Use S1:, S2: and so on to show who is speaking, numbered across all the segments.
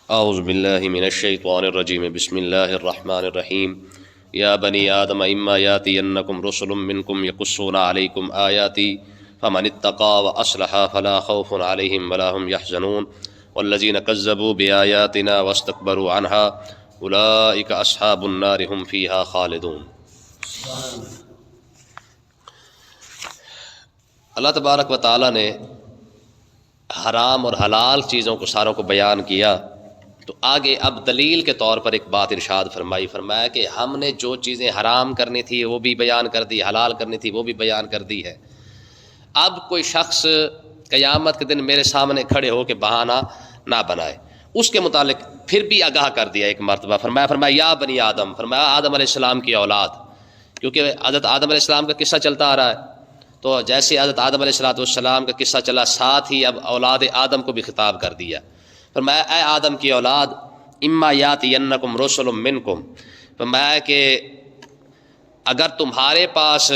S1: اعوذ باللہ من الشیطان الرجیم بسم اللہ الرحمن الرحیم یا بنی آدم اما یاتینکم رسل منکم یقصون علیکم آیاتی فمن اتقى واصلح فلا خوف علیہم ولا هم یحزنون والذین کذبوا بآیاتنا واستکبروا عنها اولئک اصحاب النار هم فیہا خالدون۔ اللہ تبارک و تعالی نے حرام اور حلال چیزوں کو ساروں کو بیان کیا، تو آگے اب دلیل کے طور پر ایک بات ارشاد فرمایا کہ ہم نے جو چیزیں حرام کرنی تھی وہ بھی بیان کر دی، حلال کرنی تھی وہ بھی بیان کر دی ہے۔ اب کوئی شخص قیامت کے دن میرے سامنے کھڑے ہو کے بہانہ نہ بنائے، اس کے متعلق پھر بھی آگاہ کر دیا ایک مرتبہ، فرمایا یا بنی آدم، فرمایا آدم علیہ السلام کی اولاد، کیونکہ حضرت آدم علیہ السلام کا قصہ چلتا آ رہا ہے، تو جیسے حضرت آدم علیہ السلام کا قصہ چلا، ساتھ ہی اب اولاد آدم کو بھی خطاب کر دیا۔ فرمایا اے آدم کی اولاد، اما یاتینکم رسل منکم، فرمایا کہ اگر تمہارے پاس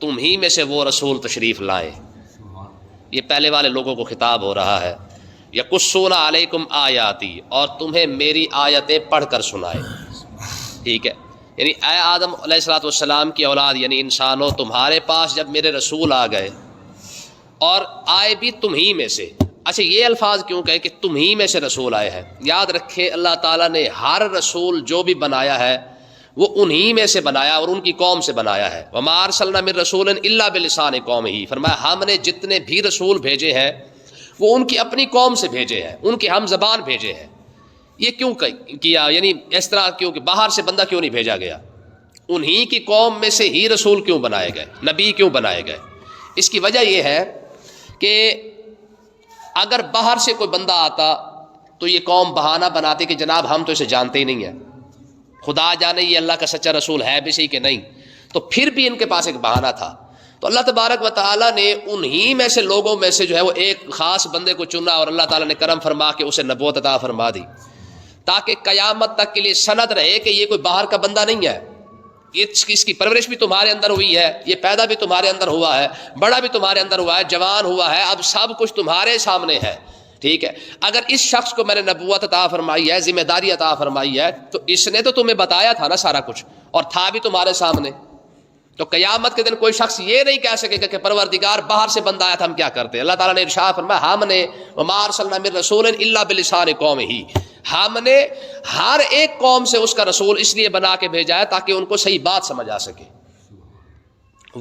S1: تم ہی میں سے وہ رسول تشریف لائیں، یہ پہلے والے لوگوں کو خطاب ہو رہا ہے، یقصون علیکم آیاتی، اور تمہیں میری آیتیں پڑھ کر سنائے، ٹھیک ہے، یعنی اے آدم علیہ السلام کی اولاد یعنی انسانوں، تمہارے پاس جب میرے رسول آ گئے اور آئے بھی تم ہی میں سے، اچھا یہ الفاظ کیوں کہے کہ تم ہی میں سے رسول آئے ہیں؟ یاد رکھے اللہ تعالیٰ نے ہر رسول جو بھی بنایا ہے وہ انہی میں سے بنایا اور ان کی قوم سے بنایا ہے۔ وَمَا أَرْسَلْنَا مِن رَّسُولٍ إِلَّا بِلِسَانِ قَوْمِهِ، فرمایا ہم نے جتنے بھی رسول بھیجے ہیں وہ ان کی اپنی قوم سے بھیجے ہیں، ان کی ہم زبان بھیجے ہیں۔ یہ کیوں کیا؟ یعنی اس طرح کیوں کہ باہر سے بندہ کیوں نہیں بھیجا گیا؟ انہی کی قوم میں سے ہی رسول کیوں بنائے گئے، نبی کیوں بنائے گئے؟ اس کی وجہ یہ ہے کہ اگر باہر سے کوئی بندہ آتا تو یہ قوم بہانہ بناتی کہ جناب ہم تو اسے جانتے ہی نہیں ہیں، خدا جانے یہ اللہ کا سچا رسول ہے بھی صحیح کہ نہیں، تو پھر بھی ان کے پاس ایک بہانہ تھا۔ تو اللہ تبارک و تعالیٰ نے انہی میں سے لوگوں میں سے جو ہے وہ ایک خاص بندے کو چنا اور اللہ تعالیٰ نے کرم فرما کے اسے نبوت عطا فرما دی، تاکہ قیامت تک کے لیے سند رہے کہ یہ کوئی باہر کا بندہ نہیں ہے، اس کی پرورش بھی تمہارے اندر ہوئی ہے، یہ پیدا بھی تمہارے اندر ہوا ہے، بڑا بھی تمہارے اندر ہوا ہے، جوان ہوا ہے، اب سب کچھ تمہارے سامنے ہے، ٹھیک ہے۔ اگر اس شخص کو میں نے نبوت عطا فرمائی ہے، ذمہ داری عطا فرمائی ہے، تو اس نے تو تمہیں بتایا تھا نا سارا کچھ، اور تھا بھی تمہارے سامنے، تو قیامت کے دن کوئی شخص یہ نہیں کہہ سکے گا کہ پروردگار باہر سے بندہ آیا تھا ہم کیا کرتے۔ اللہ تعالیٰ نے ارشاد فرمایا ہم نے وَمَا أَرْسَلْنَا مِن رَّسُولٍ إِلَّا بِلِسَانِ قَوْمِهِ، ہم نے ہر ایک قوم سے اس کا رسول اس لیے بنا کے بھیجا ہے تاکہ ان کو صحیح بات سمجھ آ سکے۔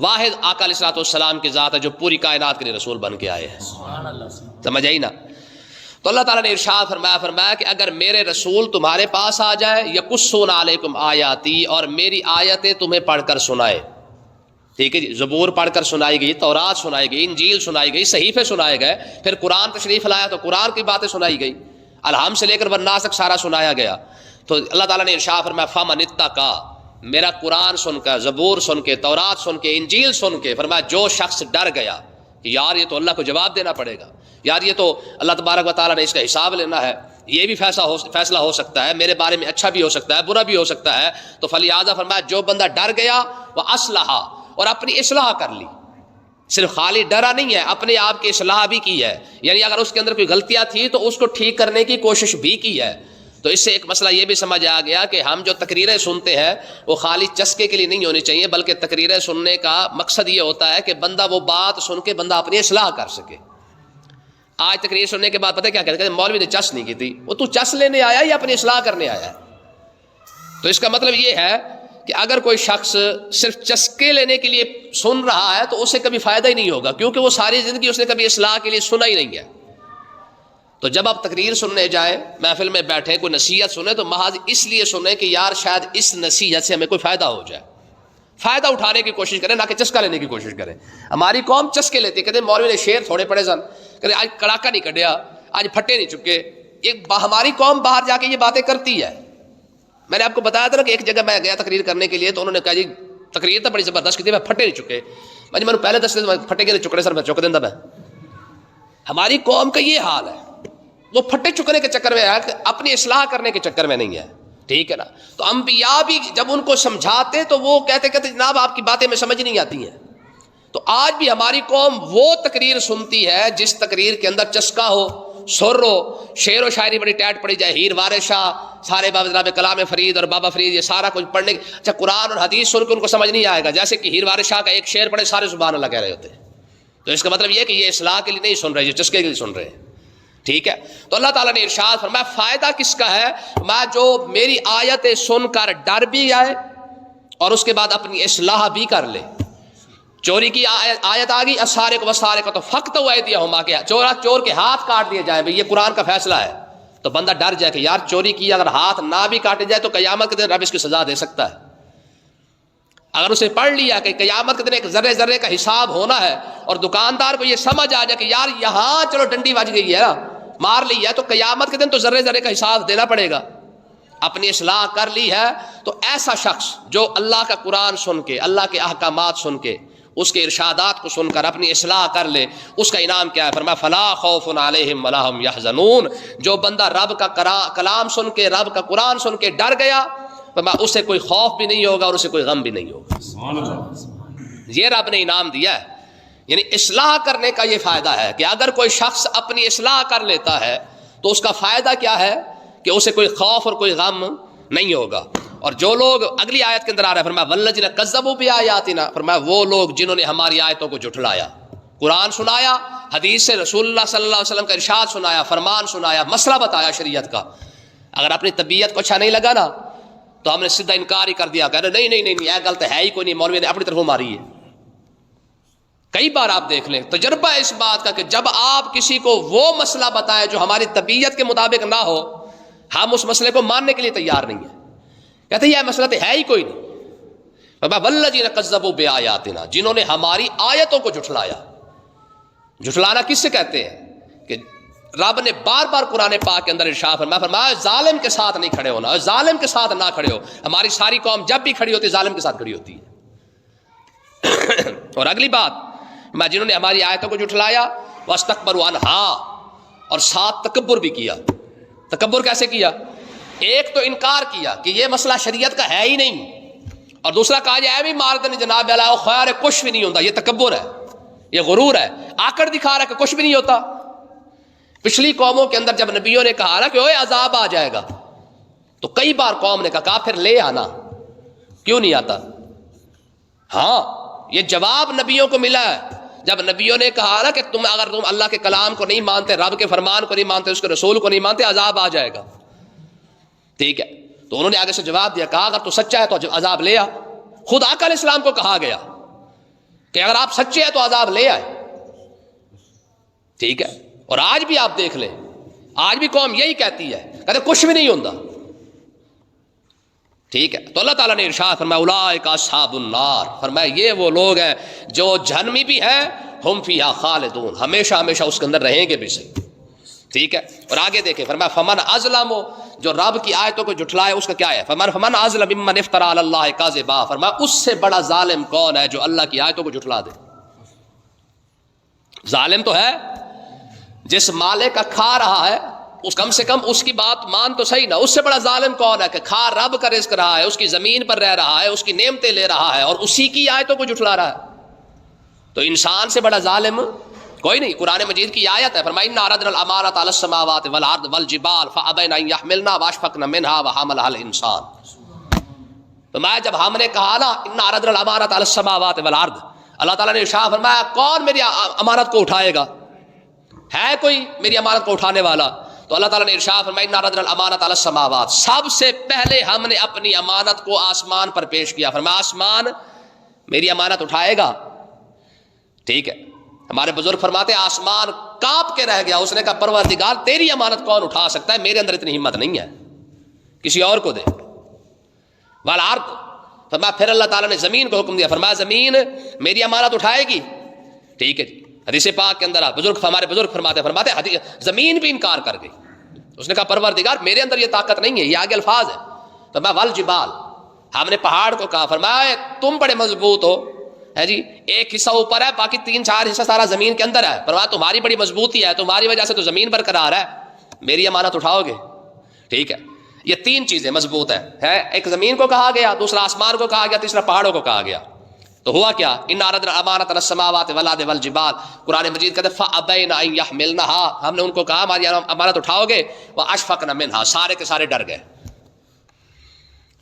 S1: واحد آقا علیہ السلام کی ذات ہے جو پوری کائنات کے لیے رسول بن کے آئے ہیں، سمجھ آئی نا؟ تو اللہ تعالیٰ نے ارشاد فرمایا کہ اگر میرے رسول تمہارے پاس آ جائے، یقصون علیکم آیاتی، اور میری آیتیں تمہیں پڑھ کر سنائے، ٹھیک ہے جی، زبور پڑھ کر سنائی گئی، تورات سنائی گئی، انجیل سنائی گئی، صحیفے سنائے گئے، پھر قرآن تشریف لایا تو قرآن کی باتیں سنائی گئی، الحم سے لے کر والناس تک سارا سنایا گیا۔ تو اللہ تعالیٰ نے ارشاد فرمایا فمن اتقى، میرا قرآن سن کر، زبور سن کے، تورات سن کے، انجیل سن کے، فرمایا جو شخص ڈر گیا کہ یار یہ تو اللہ کو جواب دینا پڑے گا، یار یہ تو اللہ تبارک و تعالیٰ نے اس کا حساب لینا ہے، یہ بھی فیصلہ ہو سکتا ہے، میرے بارے میں اچھا بھی ہو سکتا ہے، برا بھی ہو سکتا ہے، تو فلہذا فرمایا جو بندہ ڈر گیا وہ اصلحہ، اور اپنی اصلاح کر لی، صرف خالی ڈرا نہیں ہے، اپنے آپ کی اصلاح بھی کی ہے، یعنی اگر اس کے اندر کوئی غلطیاں تھی تو اس کو ٹھیک کرنے کی کوشش بھی کی ہے۔ تو اس سے ایک مسئلہ یہ بھی سمجھ آ گیا کہ ہم جو تقریریں سنتے ہیں وہ خالی چسکے کے لیے نہیں ہونی چاہیے، بلکہ تقریریں سننے کا مقصد یہ ہوتا ہے کہ بندہ وہ بات سن کے بندہ اپنی اصلاح کر سکے۔ آج تقریر سننے کے بعد پتہ کیا کہتے ہیں؟ مولوی نے چس نہیں کی تھی، وہ تو چس لینے آیا یا اپنی اصلاح کرنے آیا ہے؟ تو اس کا مطلب یہ ہے کہ اگر کوئی شخص صرف چسکے لینے کے لیے سن رہا ہے تو اسے کبھی فائدہ ہی نہیں ہوگا، کیونکہ وہ ساری زندگی اس نے کبھی اصلاح کے لیے سنا ہی نہیں ہے۔ تو جب آپ تقریر سننے جائیں، محفل میں بیٹھیں، کوئی نصیحت سنیں تو محض اس لیے سنیں کہ یار شاید اس نصیحت سے ہمیں کوئی فائدہ ہو جائے، فائدہ اٹھانے کی کوشش کریں، نہ کہ چسکا لینے کی کوشش کریں۔ ہماری قوم چسکے لیتی ہے، کہتے ہیں مولوی نے شیر تھوڑے پڑے سن، کہتے آج کڑاکا نہیں کڈیا، آج پھٹے نہیں چکے۔ ہماری قوم باہر جا کے یہ باتیں کرتی ہے۔ میں نے آپ کو بتایا تھا نا کہ ایک جگہ میں گیا تقریر کرنے کے لیے، تو انہوں نے کہا جی تقریر تو بڑی زبردست کی تھی، میں پھٹے نہیں چکے۔ میں نے پہلے دس پھٹے گئے چکڑے سر میں چک دینا۔ میں ہماری قوم کا یہ حال ہے، وہ پھٹے چکنے کے چکر میں ہے، اپنی اصلاح کرنے کے چکر میں نہیں ہے، ٹھیک ہے نا؟ تو انبیاء بھی جب ان کو سمجھاتے تو وہ کہتے جناب آپ کی باتیں میں سمجھ نہیں آتی ہیں۔ تو آج بھی ہماری قوم وہ تقریر سنتی ہے جس تقریر کے اندر چسکا ہو، سر ہو، شعر و شاعری بڑی ٹائٹ پڑی جائے، ہیر وارث شاہ، سارے بابا جناب کلام فرید اور بابا فرید، یہ سارا کچھ پڑھنے، اچھا قرآن اور حدیث سن کے ان کو سمجھ نہیں آئے گا، جیسے کہ ہیر وارث شاہ کا ایک شعر پڑھے سارے سبحان اللہ کہہ رہے ہوتے ہیں، تو اس کا مطلب یہ کہ یہ اصلاح کے لیے نہیں سن رہے، یہ چسکے کے لیے سن رہے ہیں. ٹھیک ہے، تو اللہ تعالیٰ نے ارشاد فرمایا فائدہ کس کا ہے؟ میں جو میری آیتیں سن کر ڈر بھی آئے اور اس کے بعد اپنی اصلاح بھی کر لے. چوری کی آیت آ گئی، اسارق و سارق تو فقط ہوا دیا ہما کہ چور کے ہاتھ کاٹ دیے جائیں، بھئی یہ قرآن کا فیصلہ ہے. تو بندہ ڈر جائے کہ یار چوری کی اگر ہاتھ نہ بھی کاٹے جائے تو قیامت کے دن رب اس کی سزا دے سکتا ہے. اگر اسے پڑھ لیا کہ قیامت کے دن ایک ذرے ذرے کا حساب ہونا ہے اور دکاندار کو یہ سمجھ آ جائے کہ یار یہاں چلو ڈنڈی بج گئی ہے نا، مار لی ہے، تو قیامت کے دن تو ذرے ذرے کا حساب دینا پڑے گا. اپنی اصلاح کر لی ہے تو ایسا شخص جو اللہ کا قرآن سن کے، اللہ کے احکامات سن کے، اس کے ارشادات کو سن کر اپنی اصلاح کر لے، اس کا انعام کیا ہے؟ فرمایا فلا خوف علیہم ولا هم یحزنون. جو بندہ رب کا کلام سن کے، رب کا قرآن سن کے ڈر گیا، فرمایا اسے کوئی خوف بھی نہیں ہوگا اور اسے کوئی غم بھی نہیں ہوگا. یہ رب نے انعام دیا ہے. یعنی اصلاح کرنے کا یہ فائدہ ہے کہ اگر کوئی شخص اپنی اصلاح کر لیتا ہے تو اس کا فائدہ کیا ہے کہ اسے کوئی خوف اور کوئی غم نہیں ہوگا. اور جو لوگ اگلی آیت کے اندر آ رہا ہے، فرمایا والذین کذبوا بآیاتنا، فرمایا وہ لوگ جنہوں نے ہماری آیتوں کو جھٹلایا، قرآن سنایا، حدیث سے رسول اللہ صلی اللہ علیہ وسلم کا ارشاد سنایا، فرمان سنایا، مسئلہ بتایا شریعت کا، اگر اپنی طبیعت کو اچھا نہیں لگا نا تو ہم نے سیدھا انکار ہی کر دیا، کہہ رہے نہیں نہیں نہیں یہ غلط ہے ہی کوئی نہیں، مولوی نے اپنی طرف ماری ہے. کئی بار آپ دیکھ لیں تجربہ اس بات کا کہ جب آپ کسی کو وہ مسئلہ بتائیں جو ہماری طبیعت کے مطابق نہ ہو، ہم اس مسئلے کو ماننے کے لیے تیار نہیں ہیں، کہتے ہیں یہ مسئلہ تو ہے ہی کوئی نہیں. والذین کذبوا بآیاتنا، جنہوں نے ہماری آیتوں کو جھٹلایا. جھٹلانا کس سے کہتے ہیں کہ رب نے بار بار قرآن پاک کے اندر ارشاد فرمایا ظالم کے ساتھ نہیں کھڑے ہونا، ظالم کے ساتھ نہ کھڑے ہو. ہماری ساری قوم جب بھی کھڑی ہوتی ہے ظالم کے ساتھ کھڑی ہوتی ہے. اور اگلی بات، میں جنہوں نے ہماری آیتوں کو جھٹلایا واستکبروا عنہا، اور ساتھ تکبر بھی کیا. تکبر کیسے کیا؟ ایک تو انکار کیا کہ یہ مسئلہ شریعت کا ہے ہی نہیں، اور دوسرا کہا جائے بھی ماردن جناب علیہ خیر کچھ بھی نہیں ہوتا. یہ تکبر ہے، یہ غرور ہے، آکڑ دکھا رہا ہے کہ کچھ بھی نہیں ہوتا. پچھلی قوموں کے اندر جب نبیوں نے کہا نا کہ اوے عذاب آ جائے گا، تو کئی بار قوم نے کہا پھر لے آنا، کیوں نہیں آتا؟ ہاں یہ جواب نبیوں کو ملا ہے. جب نبیوں نے کہا نا کہ اگر تم اللہ کے کلام کو نہیں مانتے، رب کے فرمان کو نہیں مانتے، اس کے رسول کو نہیں مانتے، عذاب آ جائے گا. ٹھیک ہے، تو انہوں نے آگے سے جواب دیا، کہا اگر تو سچا ہے تو عذاب لے آ. خود آقا علیہ السلام کو کہا گیا کہ اگر آپ سچے ہیں تو عذاب لے آئے. ٹھیک ہے، اور آج بھی آپ دیکھ لیں، آج بھی قوم یہی کہتی ہے، کہتے کچھ بھی نہیں ہوتا. ٹھیک ہے، تو اللہ تعالیٰ نے ارشاد فرمایا اولئک اصحاب النار، فرمایا یہ وہ لوگ ہیں جو جہنمی بھی ہیں، ہم فیہا خالدون، ہمیشہ ہمیشہ اس کے اندر رہیں گے بھی صحیح. ٹھیک ہے، اور آگے دیکھیں فرمایا فمن اظلم، جو رب کی آیتوں کو جھٹلائے اس کا کیا ہے؟ فمن اظلم ممن افترى علی اللہ کذبا، فرمایا اس سے بڑا ظالم کون ہے جو اللہ کی آیتوں کو جھٹلا دے. ظالم تو ہے جس مالے کا کھا رہا ہے، اس کم سے کم اس کی بات مان تو صحیح نا. اس سے بڑا ظالم کون ہے کہ کھا رب کا رزق رہا ہے، اس کی زمین پر رہ رہا ہے، اس کی نعمتیں لے رہا ہے اور اسی کی آیتوں کو جھٹلا رہا ہے. تو انسان سے بڑا ظالم کوئی نہیں. قرآن مجید کی آیت ہے، فرمایا انا عرضنا الامانۃ علی السماوات والارض والجبال فابین ان یحملنها واشفقن منها وحملها الانسان. فرمایا جب ہم نے کہا نا انا عرضنا الامانۃ علی السماوات والارض، اللہ تعالیٰ نے ارشاد فرمایا کون میری امانت کو اٹھائے گا؟ ہے کوئی میری امانت کو اٹھانے والا؟ تو اللہ تعالیٰ نے ارشاد فرمایا انا عرضنا الامانۃ علی السماوات، سب سے پہلے ہم نے اپنی امانت کو آسمان پر پیش کیا. فرمایا آسمان میری امانت اٹھائے گا؟ ٹھیک ہے، ہمارے بزرگ فرماتے ہیں آسمان کانپ کے رہ گیا، اس نے کہا پروردگار تیری امانت کون اٹھا سکتا ہے؟ میرے اندر اتنی ہمت نہیں ہے، کسی اور کو دے. والارض، فرمایا پھر اللہ تعالیٰ نے زمین کو حکم دیا، فرمایا زمین میری امانت اٹھائے گی. ٹھیک ہے جی، حدیث پاک کے اندر ہمارے بزرگ فرماتے زمین بھی انکار کر گئی. اس نے کہا پروردگار میرے اندر یہ طاقت نہیں ہے. یہ آگے الفاظ ہے، فرمایا والجبال، ہم نے پہاڑ کو کہا، فرمایا تم بڑے مضبوط ہو، ہے جی ایک حصہ اوپر ہے باقی 3-4 حصہ سارا زمین کے اندر ہے. فرمایا تمہاری بڑی مضبوطی ہے، تمہاری وجہ سے تو زمین برقرار ہے، میری امانت اٹھاؤ گے؟ ٹھیک ہے، یہ 3 چیزیں مضبوط ہیں. ایک زمین کو کہا گیا، دوسرا آسمان کو کہا گیا، تیسرا پہاڑوں کو کہا گیا. تو ہوا کیا؟ ان عرضنا الامانۃ علی السماوات والارض والجبال، قرآن مجید کہتے ہیں فابین ان یحملنها، ہم نے ان کو کہا ہماری امانت اٹھاؤ گے، واشفقن منها، سارے کے سارے ڈر گئے،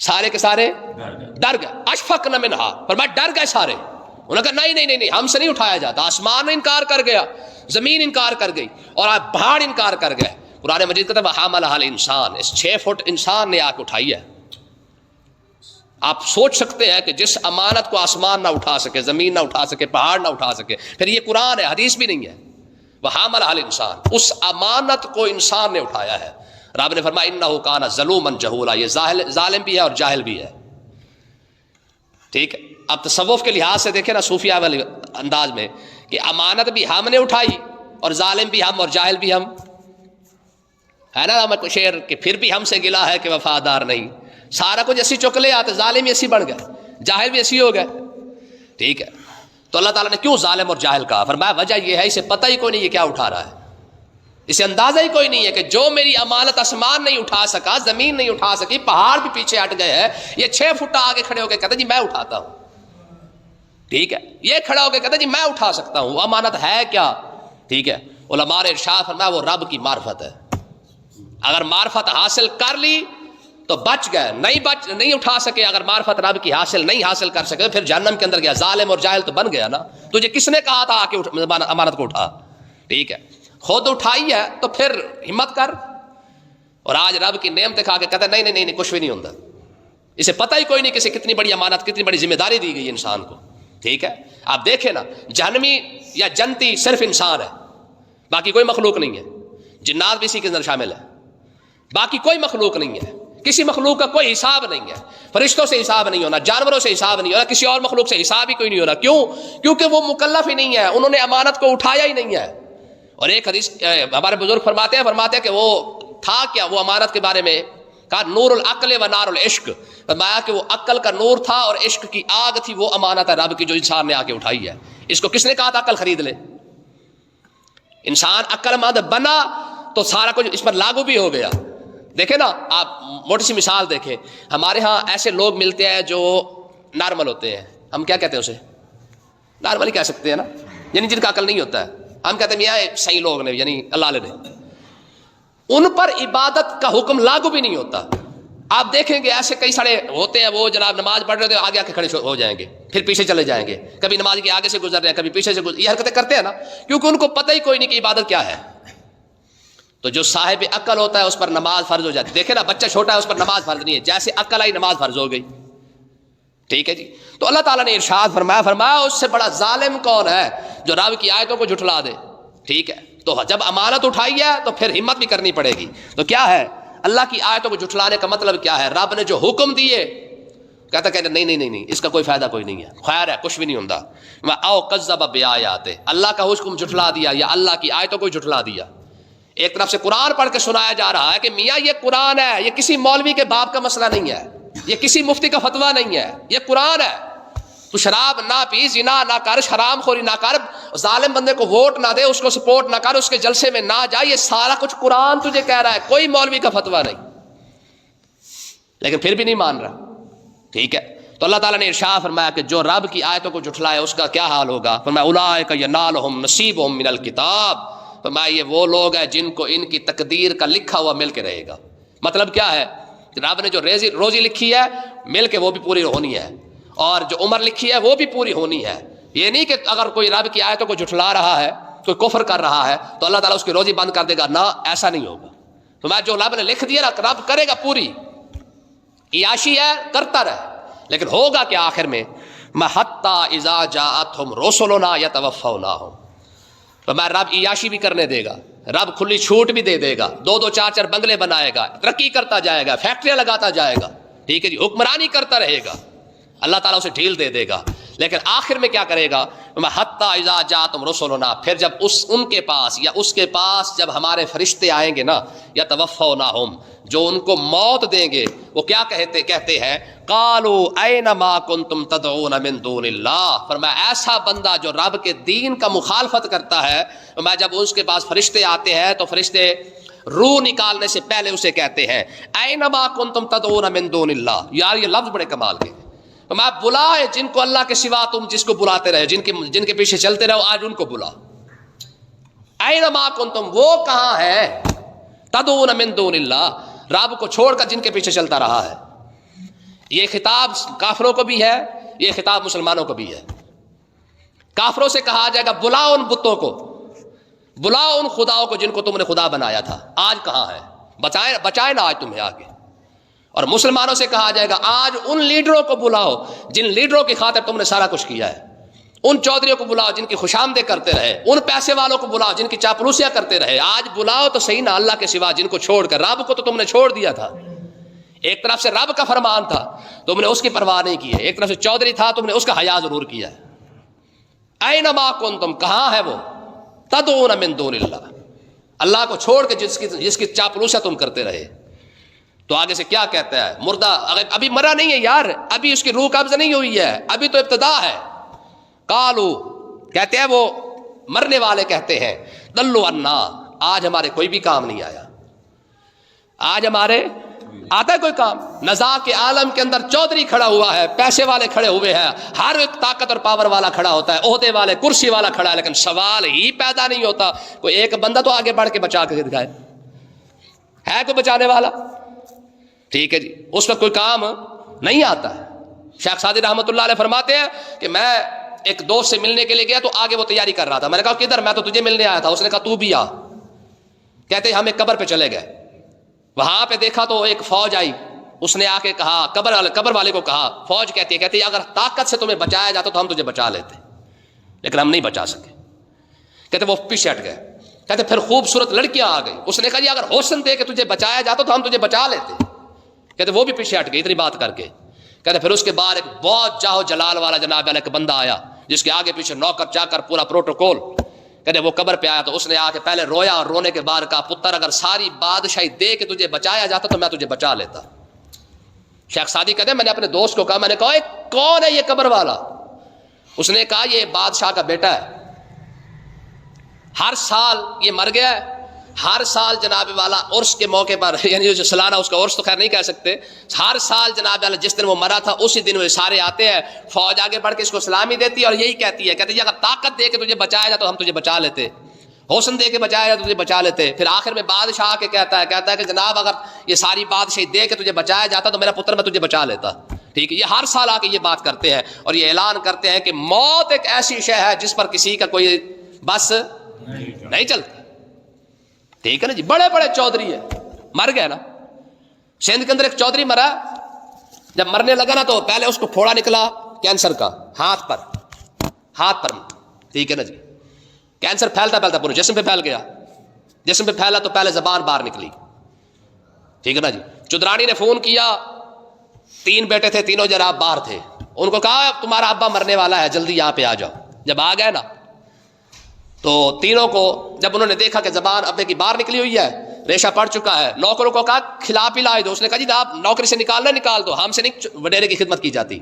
S1: سارے کے سارے ڈر گئے، اشفقن منها، فرمایا ڈر گئے سارے، انہوں نے کہا نہیں ہم سے نہیں اٹھایا جاتا، آسمان انکار کر گیا، زمین انکار کر گئی اور آپ پہاڑ انکار کر گئے۔ قرآن مجید کہتا ہے وحملها الانسان، اس 6 فٹ انسان نے آ کے اٹھائی ہے۔ آپ سوچ سکتے ہیں کہ جس امانت کو آسمان نہ اٹھا سکے، زمین نہ اٹھا سکے، پہاڑ نہ اٹھا سکے، پھر یہ قرآن ہے، حدیث بھی نہیں ہے، وحملها الانسان، اس امانت کو انسان نے اٹھایا ہے۔ رب نے فرمایا انہ کان ظلوما جہولا، یہ ظالم بھی ہے اور جاہل بھی ہے، ٹھیک ہے۔ اب تصوف کے لحاظ سے دیکھیں نا، صوفیہ والے انداز میں، کہ امانت بھی ہم نے اٹھائی اور ظالم بھی ہم اور جاہل بھی ہم، ہے نا ہمیں شعر کہ پھر بھی ہم سے گلا ہے کہ وفادار نہیں، سارا کچھ ایسی چک لے آتے، ظالم ایسی بن گئے، جاہل بھی ایسی ہو گئے، ٹھیک ہے۔ تو اللہ تعالیٰ نے کیوں ظالم اور جاہل کہا؟ فرمایا وجہ یہ ہے اسے پتہ ہی کوئی نہیں یہ کیا اٹھا رہا ہے، اسے اندازہ ہی کوئی نہیں ہے کہ جو میری امانت آسمان نہیں اٹھا سکا، زمین نہیں اٹھا سکی، پہاڑ بھی پیچھے ہٹ گئے ہیں، یہ 6 فٹ آگے کھڑے ہو کے کہتے جی میں اٹھاتا ہوں، ٹھیک ہے، یہ کھڑا ہو کے کہتا جی میں اٹھا سکتا ہوں، وہ امانت ہے کیا؟ ٹھیک ہے، علماء نے ارشاد فرمایا وہ رب کی معرفت ہے، اگر معرفت حاصل کر لی تو بچ گئے، نہیں اٹھا سکے، اگر معرفت رب کی نہیں حاصل کر سکے پھر جہنم کے اندر گیا، ظالم اور جاہل تو بن گیا نا۔ تجھے کس نے کہا تھا آ کے امانت کو اٹھا؟ ٹھیک ہے، خود اٹھائی ہے تو پھر ہمت کر، اور آج رب کی نعمت دکھا کے کہتا ہے نہیں کچھ بھی نہیں ہوتا، اسے پتہ ہی کوئی نہیں کہ کتنی بڑی امانت، کتنی بڑی ذمہ داری دی گئی انسان کو، ٹھیک ہے۔ آپ دیکھیں نا، جہنمی یا جنتی صرف انسان ہے، باقی کوئی مخلوق نہیں ہے، جنات بھی اسی کے اندر شامل ہے، باقی کوئی مخلوق نہیں ہے، کسی مخلوق کا کوئی حساب نہیں ہے، فرشتوں سے حساب نہیں ہونا، جانوروں سے حساب نہیں ہونا، کسی اور مخلوق سے حساب ہی کوئی نہیں ہونا، کیوں؟ کیونکہ وہ مکلف ہی نہیں ہے، انہوں نے امانت کو اٹھایا ہی نہیں ہے۔ اور ایک حدیث ہمارے بزرگ فرماتے ہیں کہ وہ تھا کیا، وہ امانت کے بارے میں کہا نور العقل و نار العشق، فرمایا کہ وہ عقل کا نور تھا اور عشق کی آگ تھی، وہ امانت ہے رب کی جو انسان نے آ کے اٹھائی ہے۔ اس کو کس نے کہا تھا عقل خرید لے؟ انسان عقل مند بنا تو سارا کچھ اس پر لاگو بھی ہو گیا۔ دیکھیں نا، آپ موٹی سی مثال دیکھیں، ہمارے ہاں ایسے لوگ ملتے ہیں جو نارمل ہوتے ہیں، ہم کیا کہتے ہیں اسے؟ نارمل ہی کہہ سکتے ہیں نا، یعنی جن کا عقل نہیں ہوتا ہے، ہم کہتے ہیں میاں صحیح لوگ نے، یعنی اللہ نے، ان پر عبادت کا حکم لاگو بھی نہیں ہوتا۔ آپ دیکھیں گے ایسے کئی سارے ہوتے ہیں، وہ جناب نماز پڑھ رہے ہوتے ہیں، آگے آ کے کھڑے ہو جائیں گے، پھر پیچھے چلے جائیں گے، کبھی نماز کے آگے سے گزر رہے ہیں، کبھی پیچھے سے یہ حرکتیں کرتے ہیں نا، کیونکہ ان کو پتہ ہی کوئی نہیں کہ عبادت کیا ہے۔ تو جو صاحب عقل ہوتا ہے اس پر نماز فرض ہو جاتی ہے۔ دیکھیں نا، بچہ چھوٹا ہے اس پر نماز فرض نہیں ہے، جیسے عقل آئی نماز فرض ہو گئی، ٹھیک ہے جی۔ تو اللہ تعالیٰ نے ارشاد فرمایا اس سے بڑا ظالم کون ہے جو رب کی آیتوں کو جھٹلا دے، ٹھیک ہے۔ تو جب امانت اٹھائی ہے تو پھر ہمت بھی کرنی پڑے گی۔ تو کیا ہے اللہ کی آیتوں کو جھٹلانے کا مطلب کیا ہے؟ رب نے جو حکم دیے، کہتا کہ نہیں اس کا کوئی فائدہ کوئی نہیں ہے، خیر ہے، کچھ بھی نہیں ہوتا۔ او کذب بآیات، اللہ کا حکم جھٹلا دیا یا اللہ کی آیتوں کو جھٹلا دیا۔ ایک طرف سے قرآن پڑھ کے سنایا جا رہا ہے کہ میاں یہ قرآن ہے، یہ کسی مولوی کے باپ کا مسئلہ نہیں ہے، یہ کسی مفتی کا فتویٰ نہیں ہے، یہ قرآن ہے۔ تو شراب نہ پی، زنا نہ کر، حرام خوری نہ کر، ظالم بندے کو ووٹ نہ دے، اس کو سپورٹ نہ کر، اس کے جلسے میں نہ جا، یہ سارا کچھ قرآن تجھے کہہ رہا ہے، کوئی مولوی کا فتویٰ نہیں، لیکن پھر بھی نہیں مان رہا، ٹھیک ہے۔ تو اللہ تعالیٰ نے ارشاد فرمایا کہ جو رب کی آیتوں کو جھٹلائے اس کا کیا حال ہوگا؟ فرمایا اولئک ینالہم نصیبہم من الکتاب، فرمایا یہ وہ لوگ ہیں جن کو ان کی تقدیر کا لکھا ہوا مل کے رہے گا۔ مطلب کیا ہے؟ رب نے جو روزی لکھی ہے مل کے وہ بھی پوری ہونی ہے، اور جو عمر لکھی ہے وہ بھی پوری ہونی ہے۔ یہ نہیں کہ اگر کوئی رب کی آیتوں کو جھٹلا رہا ہے، کوئی کفر کر رہا ہے تو اللہ تعالیٰ اس کی روزی بند کر دے گا، نہ، ایسا نہیں ہوگا۔ فرمایا جو رب نے لکھ دیا رب کرے گا پوری، عیاشی ہے کرتا رہے، لیکن ہوگا کہ آخر میں حتی اذا جاءتہم رسلنا یتوفونہم، فرمایا رب عیاشی بھی کرنے دے گا، رب کھلی چھوٹ بھی دے دے گا، 2 4 بنگلے بنائے گا، ترقی کرتا جائے گا، فیکٹریاں لگاتا جائے گا، ٹھیک ہے جی، حکمرانی کرتا رہے گا، اللہ تعالیٰ اسے ڈھیل دے دے گا، لیکن آخر میں کیا کرے گا؟ حتی اذا جاءتہم رسلنا، پھر جب ان کے پاس یا اس کے پاس جب ہمارے فرشتے آئیں گے نا، یتوفونہم، جو ان کو موت دیں گے، وہ کیا کہتے ہیں؟ قالوا این ما کنتم تدعون من دون اللہ، فرمایا ایسا بندہ جو رب کے دین کا مخالفت کرتا ہے، فرمایا جب اس کے پاس فرشتے آتے ہیں تو فرشتے روح نکالنے سے پہلے اسے کہتے ہیں این ما کنتم تدعون من دون اللہ۔ یار یہ لفظ بڑے کمال کے، فرمایا بلائے جن کو اللہ کے سوا تم جس کو بلاتے رہے، جن کے پیچھے چلتے رہو، آج ان کو بلا. اینما کنتم، وہ کہاں ہے، تدعون من دون اللہ، رب کو چھوڑ کر جن کے پیچھے چلتا رہا ہے. یہ خطاب کافروں کو بھی ہے، یہ خطاب مسلمانوں کو بھی ہے. کافروں سے کہا جائے گا بلاؤ ان بتوں کو، بلاؤ ان خداؤں کو جن کو تم نے خدا بنایا تھا، آج کہاں ہے، بچائے نا آج تمہیں آگے. اور مسلمانوں سے کہا جائے گا آج ان لیڈروں کو بلاؤ جن لیڈروں کی خاطر تم نے سارا کچھ کیا ہے، ان چودھریوں کو بلاؤ جن کی خوشامدیں کرتے رہے، ان پیسے والوں کو بلاؤ جن کی چاپلوسیاں کرتے رہے. آج بلاؤ تو صحیح نا اللہ کے سوا جن کو چھوڑ کر. رب کو تو تم نے چھوڑ دیا تھا، ایک طرف سے رب کا فرمان تھا تم نے اس کی پرواہ نہیں کی ہے، ایک طرف سے چودھری تھا تم نے اس کا حیا ضرور کیا ہے. اینما کنتم، کہاں ہے وہ، تدعون من دون اللہ، اللہ کو چھوڑ کے جس کی چاپلوسیاں تم کرتے رہے. تو آگے سے کیا کہتا ہے، مردہ ابھی مرا نہیں ہے یار، ابھی اس کی روح قبض نہیں ہوئی ہے، ابھی تو ابتدا ہے. قالو، کہتے ہیں وہ مرنے والے کہتے ہیں، دلوا عنا، آج ہمارے کوئی بھی کام نہیں آیا، آج ہمارے آتا ہے کوئی کام. نزاع کے عالم کے اندر چودھری کھڑا ہوا ہے، پیسے والے کھڑے ہوئے ہیں، ہر ایک طاقت اور پاور والا کھڑا ہوتا ہے، عہدے والے کرسی والا کھڑا ہے، لیکن سوال ہی پیدا نہیں ہوتا کوئی ایک بندہ تو آگے بڑھ کے بچا کے دکھائے. ہے کوئی بچانے والا؟ ٹھیک ہے جی، اس وقت کوئی کام نہیں آتا ہے. شیخ سعدی رحمۃ اللہ علیہ فرماتے ہیں کہ میں ایک دوست سے ملنے کے لیے گیا تو آگے وہ تیاری کر رہا تھا. میں نے کہا کدھر؟ میں تو تجھے ملنے آیا تھا. اس نے کہا تو بھی آ. کہتے ہم ایک قبر پہ چلے گئے، وہاں پہ دیکھا تو ایک فوج آئی. اس نے آ کے کہا، قبر والے کو کہا، فوج کہتی ہے اگر طاقت سے تمہیں بچایا جاتا تو ہم تجھے بچا لیتے، لیکن ہم نہیں بچا سکے. کہتے وہ پیچھے ہٹ گئے. کہتے پھر خوبصورت لڑکیاں آ گئی. اس نے کہا اگر حسن دے کے تجھے بچایا جاتا تو ہم تجھے بچا لیتے. کہتے وہ بھی پیچھے ہٹ گئی اتنی بات کر کے. کہتے پھر اس کے بعد ایک بہت جاہو جلال والا جناب علیہ ایک بندہ آیا جس کے آگے پیچھے نوکر چاکر پورا پروٹوکول. کہتے وہ قبر پہ آیا تو اس نے آ کے پہلے رویا اور رونے کے بعد کہا پتر اگر ساری بادشاہی دے کے تجھے بچایا جاتا تو میں تجھے بچا لیتا. شیخ سعدی کہتے ہیں میں نے اپنے دوست کو کہا، میں نے کہا کون ہے یہ قبر والا؟ اس نے کہا یہ بادشاہ کا بیٹا ہے، ہر سال یہ مر گیا ہے، ہر سال جناب والا عرس کے موقع پر، یعنی جو سالانہ اس کا عرس تو خیر نہیں کہہ سکتے، ہر سال جناب والا جس دن وہ مرا تھا اسی دن وہ سارے آتے ہیں، فوج آگے بڑھ کے اس کو سلامی دیتی ہے اور یہی کہتی ہے، کہتے اگر طاقت دے کے تجھے بچایا جائے تو ہم تجھے بچا لیتے، حسن دے کے بچایا جائے تو تجھے بچا لیتے. پھر آخر میں بادشاہ آ کے کہتا ہے کہ جناب اگر یہ ساری بادشاہی دے کے تجھے بچایا جاتا تو میرا پتر میں تجھے بچا لیتا. ٹھیک ہے، یہ ہر سال آ کے یہ بات کرتے ہیں اور یہ اعلان کرتے ہیں کہ موت ایک ایسی شے ہے جس پر کسی کا کوئی بس نہیں چلتا. ٹھیک ہے نا جی، بڑے بڑے چودھری ہیں، مر گئے نا. سندھ کے اندر ایک چودھری مرا، جب مرنے لگا نا تو پہلے اس کو پھوڑا نکلا کینسر کا ہاتھ پر. ٹھیک ہے نا جی، کینسر پھیلتا پورے جسم پہ پھیل گیا. جسم پہ پھیلا تو پہلے زبان باہر نکلی. ٹھیک ہے نا جی، چودرانی نے فون کیا، 3 بیٹے تھے، تینوں جناب باہر تھے. ان کو کہا تمہارا ابا مرنے والا ہے، جلدی یہاں پہ آ جاؤ. جب آ گئے نا تو تینوں کو جب انہوں نے دیکھا کہ زبان ابے کی باہر نکلی ہوئی ہے، ریشہ پڑ چکا ہے، نوکروں کو کہا کھلا پلا دو. اس نے کہا جی آپ نوکری سے نکال دو، ہم سے نہیں وڈیرے کی خدمت کی جاتی،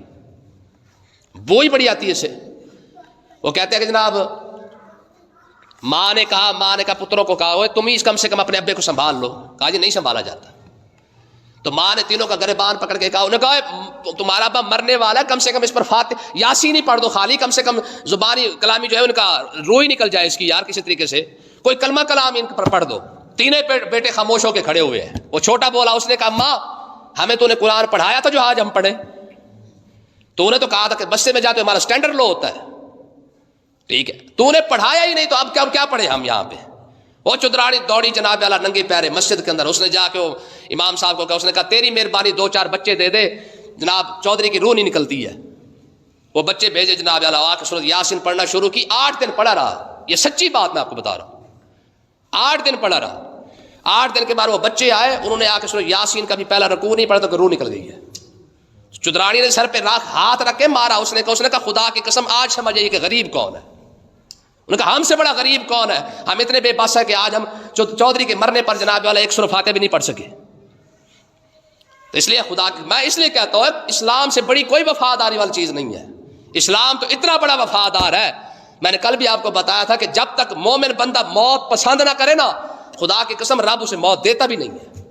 S1: بوئی بڑی آتی ہے اسے. وہ کہتے ہیں کہ جناب ماں نے کہا پتروں کو کہا تم ہی کم سے کم اپنے ابے کو سنبھال لو. کہا جی نہیں سنبھالا جاتا. تو ماں نے تینوں کا گریبان پکڑ کے کہا، انہوں نے کہا تمہارا ابا مرنے والا ہے، کم سے کم اس پر فاتح یاسین ہی پڑھ دو، خالی کم سے کم زبانی کلامی جو ہے ان کا روح ہی نکل جائے اس کی یار، کسی طریقے سے کوئی کلمہ کلام ان پر پڑھ دو. تینوں بیٹے خاموش ہو کے کھڑے ہوئے ہیں. وہ چھوٹا بولا، اس نے کہا ماں ہمیں تو نے قرآن پڑھایا تھا جو آج ہم پڑھے، تو نے تو کہا تھا کہ بسے میں جاتے ہمارا سٹینڈرڈ لو ہوتا ہے. ٹھیک ہے، تو نے پڑھایا ہی نہیں تو اب کیا پڑھے ہم یہاں پہ. وہ چودرانی دوڑی جناب والا ننگے پیرے مسجد کے اندر. اس نے جا کے امام صاحب کو کہا، اس نے کہا تیری مہربانی 2-4 بچے دے دے، جناب چودھری کی روح نہیں نکلتی ہے. وہ بچے بھیجے جناب والا، آ کے سورۃ یاسین پڑھنا شروع کی. 8 دن پڑھا رہا، یہ سچی بات میں آپ کو بتا رہا ہوں. 8 دن پڑھا رہا. 8 دن کے بعد وہ بچے آئے، انہوں نے آ کے سورۃ یاسین کا بھی پہلا رکوع نہیں پڑھا تو روح نکل گئی ہے. چودرانی نے سر پہ ہاتھ رکھ کے مارا. اس نے کہا خدا کی قسم آج سمجھ آئیے کہ غریب کون ہے. انہوں نے کہا ہم سے بڑا غریب کون ہے، ہم اتنے بے بس ہے کہ آج ہم چودھری کے مرنے پر جناب والا 100 فاتحہ بھی نہیں پڑھ سکے. تو اس لیے میں اس لیے کہتا ہوں اسلام سے بڑی کوئی وفاداری والی چیز نہیں ہے. اسلام تو اتنا بڑا وفادار ہے. میں نے کل بھی آپ کو بتایا تھا کہ جب تک مومن بندہ موت پسند نہ کرے نا، خدا کی قسم رب اسے موت دیتا بھی نہیں ہے.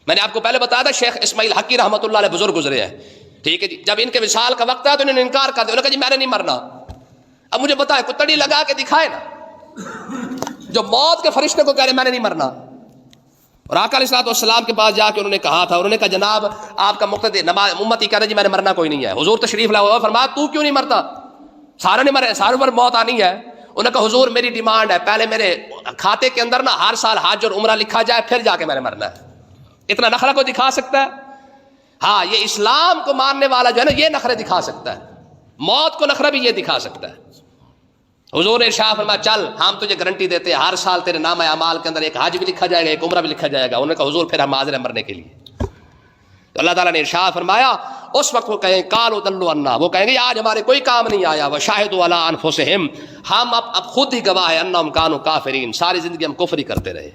S1: میں نے آپ کو پہلے بتایا تھا شیخ اسماعیل حقی رحمۃ اللہ علیہ بزرگ گزرے ہیں. ٹھیک ہے جی، جب ان کے وصال کا وقت ہے تو انہوں نے انکار کر دیا، انہوں نے کہا جی میں نے نہیں مرنا. اب مجھے بتائے کوئی تڑی لگا کے دکھائے نا جو موت کے فرشتے کو کہہ رہے میں نے نہیں مرنا. اور آقا علیہ الصلوۃ والسلام کے پاس جا کے انہوں نے کہا تھا، انہوں نے کہا جناب آپ کا مقتدی امتی کہہ رہے جی میں نے مرنا کوئی نہیں ہے. حضور تشریف لائے، فرمایا تو کیوں نہیں مرتا؟ سارے نہیں مرے، سارے پر موت آنی ہے. انہوں نے کہا حضور میری ڈیمانڈ ہے پہلے میرے کھاتے کے اندر نا ہر سال حج اور عمرہ لکھا جائے پھر جا کے میں نے مرنا ہے. اتنا نخرہ کو دکھا سکتا ہے؟ ہاں یہ اسلام کو ماننے والا جو ہے نا یہ نخرے دکھا سکتا ہے، موت کو نخرہ بھی یہ دکھا سکتا ہے. حضور نے ارشاد فرمایا چل ہم تجھے گارنٹی دیتے ہیں ہر سال تیرے نام اعمال کے اندر ایک حج بھی لکھا جائے گا ایک عمرہ بھی لکھا جائے گا. انہوں نے کہا حضور پھر ہم حاضر ہیں مرنے کے لیے. تو اللہ تعالیٰ نے ارشاد فرمایا اس وقت وہ کہیں قالوا ضلوا عنا، وہ کہیں گے آج ہمارے کوئی کام نہیں آیا. وشاہدوا علی انفسہم، ہم اب خود ہی گواہ ہیں انہم کانوا کافرین، ساری زندگی ہم کفر ہی کرتے رہے.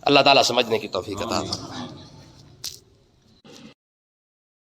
S1: اللہ تعالیٰ سمجھنے کی توفیق عطا فرمائے.